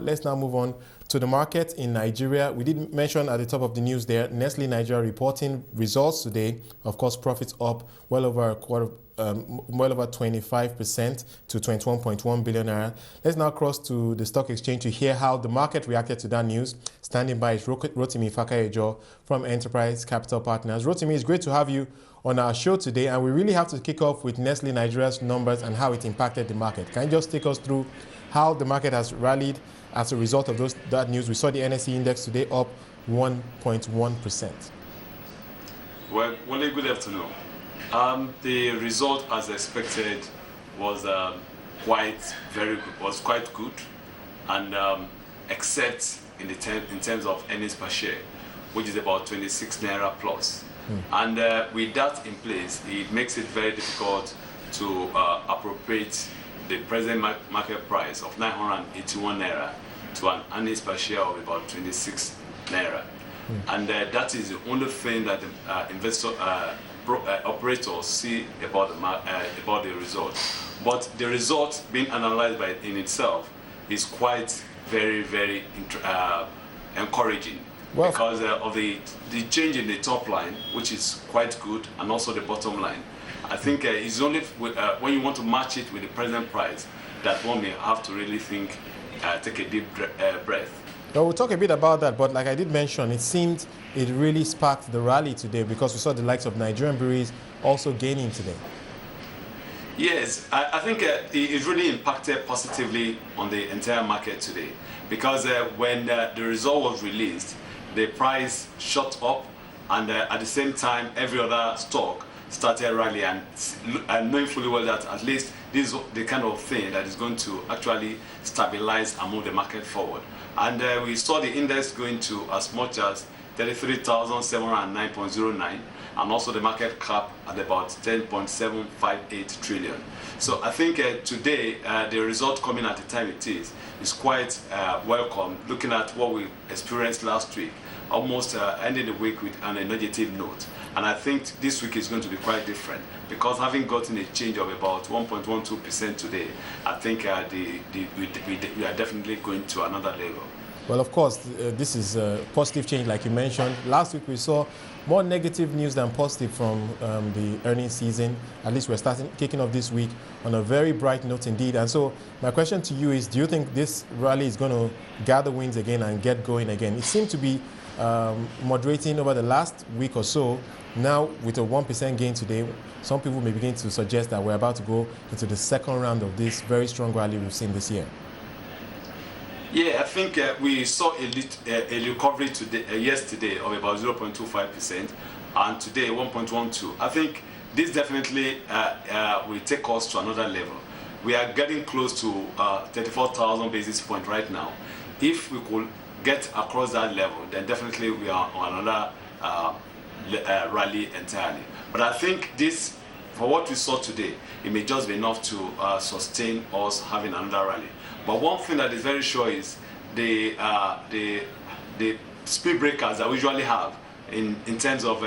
let's now move on to the market in Nigeria. We did mention at the top of the news there, Nestle Nigeria reporting results today. Of course, profits up well over 25% to 21.1 billion naira. Let's now cross to the stock exchange to hear how the market reacted to that news. Standing by is Rotimi Fakayejo from Enterprise Capital Partners. Rotimi, it's great to have you on our show today, and we really have to kick off with Nestle Nigeria's numbers and how it impacted the market. Can you just take us through how the market has rallied as a result of that news? We saw the NSE index today up 1.1%. Well, Wole, good afternoon. The result, as expected, was quite good, and except in terms of earnings per share, which is about 26 naira plus. And with that in place, it makes it very difficult to appropriate the present market price of 981 naira to an earnings per share of about 26 naira. And that is the only thing that the operators see about the result. But the result being analyzed in itself is quite very encouraging. Well, because of the change in the top line, which is quite good, and also the bottom line. I think it's only when you want to match it with the present price that one may have to really think, take a deep breath. Well, we'll talk a bit about that, but like I did mention, it seemed it really sparked the rally today because we saw the likes of Nigerian breweries also gaining today. Yes, I think it really impacted positively on the entire market today because when the result was released, the price shot up, and at the same time, every other stock started rallying, and knowing fully well that at least this is the kind of thing that is going to actually stabilize and move the market forward. And we saw the index going to as much as 33,709.09, and also the market cap at about 10.758 trillion. So I think today, the result coming at the time it is quite welcome, looking at what we experienced last week, almost ending the week with a negative note. And I think this week is going to be quite different because having gotten a change of about 1.12% today, I think we are definitely going to another level. Well, of course, this is a positive change, like you mentioned. Last week we saw more negative news than positive from the earnings season. At least we're kicking off this week on a very bright note indeed. And so my question to you is, do you think this rally is going to gather wins again and get going again? It seemed to be moderating over the last week or so. Now, with a 1% gain today, some people may begin to suggest that we're about to go into the second round of this very strong rally we've seen this year. Yeah, I think we saw a recovery yesterday of about 0.25%, and today 1.12. I think this definitely will take us to another level. We are getting close to 34,000 basis points right now. If we could get across that level, then definitely we are on another rally entirely. But I think this, for what we saw today, it may just be enough to sustain us having another rally. But one thing that is very sure is the speed breakers that we usually have in terms of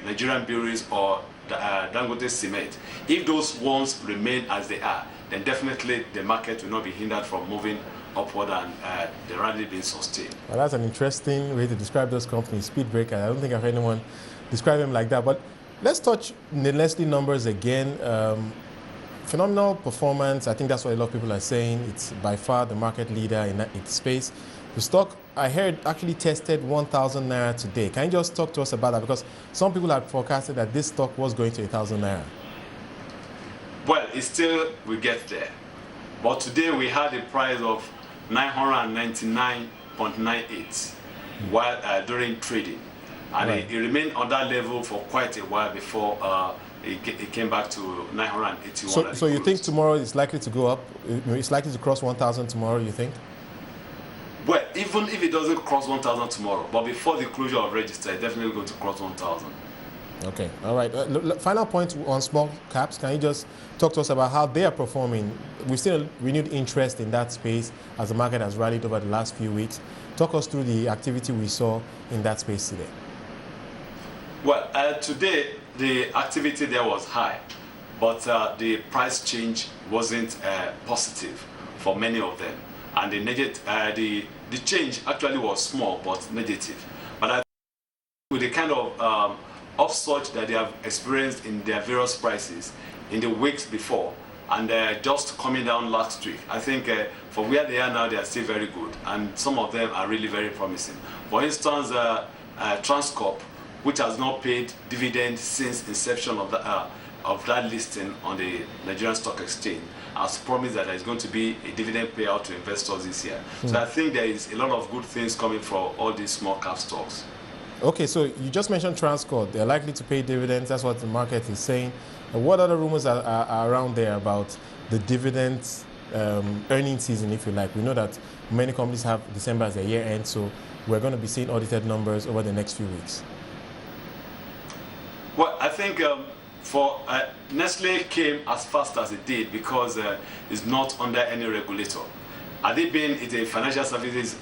Nigerian breweries or Dangote cement. If those ones remain as they are, then definitely the market will not be hindered from moving upward and the rally being sustained. Well, that's an interesting way to describe those companies, speed breakers. I don't think I've heard anyone describe them like that. But let's touch the Nestle numbers again. Phenomenal performance. I think that's what a lot of people are saying. It's by far the market leader in its space. The stock, I heard, actually tested 1,000 naira today. Can you just talk to us about that? Because some people had forecasted that this stock was going to 1,000 naira. Well, it still will get there. But today we had a price of 999.98 while during trading. And right. It remained on that level for quite a while before it came back to 981. So you think tomorrow is likely to go up? It's likely to cross 1,000 tomorrow, you think? Well, even if it doesn't cross 1,000 tomorrow, but before the closure of register, it's definitely going to cross 1,000. Okay, all right. Final point on small caps. Can you just talk to us about how they are performing? We've seen a renewed interest in that space as the market has rallied over the last few weeks. Talk us through the activity we saw in that space today. Well, today the activity there was high, but the price change wasn't positive for many of them. and the change actually was small but negative. But I think with the kind of upsurge that they have experienced in their various prices in the weeks before, and just coming down last week, I think for where they are now, they are still very good, and some of them are really very promising. For instance, Transcorp, which has not paid dividends since inception of that listing on the Nigerian Stock Exchange, has promised that there is going to be a dividend payout to investors this year. So I think there is a lot of good things coming from all these small cap stocks. Okay, so you just mentioned Transcorp. They're likely to pay dividends. That's what the market is saying. What other rumors are around there about the dividends earnings season, if you like? We know that many companies have December as their year end, so we're going to be seeing audited numbers over the next few weeks. Well, I think for Nestle came as fast as it did because it's not under any regulator. Had it been a financial services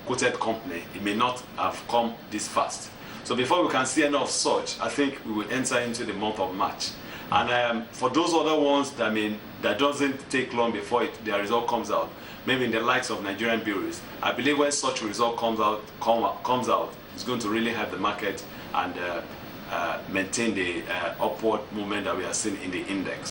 quoted company, it may not have come this fast. So before we can see any of such, I think we will enter into the month of March. And for those other ones that doesn't take long before their result comes out, maybe in the likes of Nigerian bureaus, I believe when such a result comes out, it's going to really help the market and maintain the upward movement that we are seeing in the index.